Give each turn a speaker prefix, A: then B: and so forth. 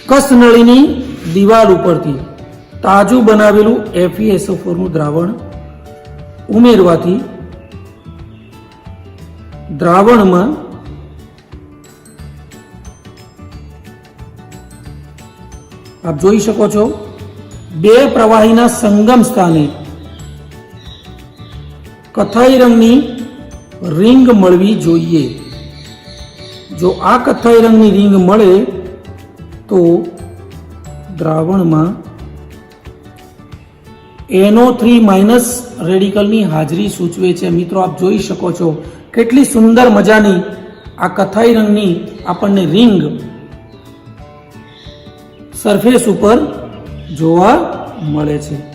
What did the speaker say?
A: કસનળીની દિવાલ ઉપરથી તાજું બનાવેલું FeSO4 નું દ્રાવણ ઉમેરવાથી દ્રાવણમાં આપ જોઈ શકો છો બે પ્રવાહીના સંગમ સ્થાને કથ્થાઈ રંગની રિંગ મળવી જોઈએ. જો આ કથ્થાઈ રંગની રિંગ મળે તો દ્રાવણમાં NO3- રેડિકલની હાજરી સૂચવે છે. મિત્રો આપ જોઈ શકો છો કેટલી સુંદર મજાની આ કથ્થાઈ રંગની આપણને રિંગ સરફેસ ઉપર જોવા મળે છે.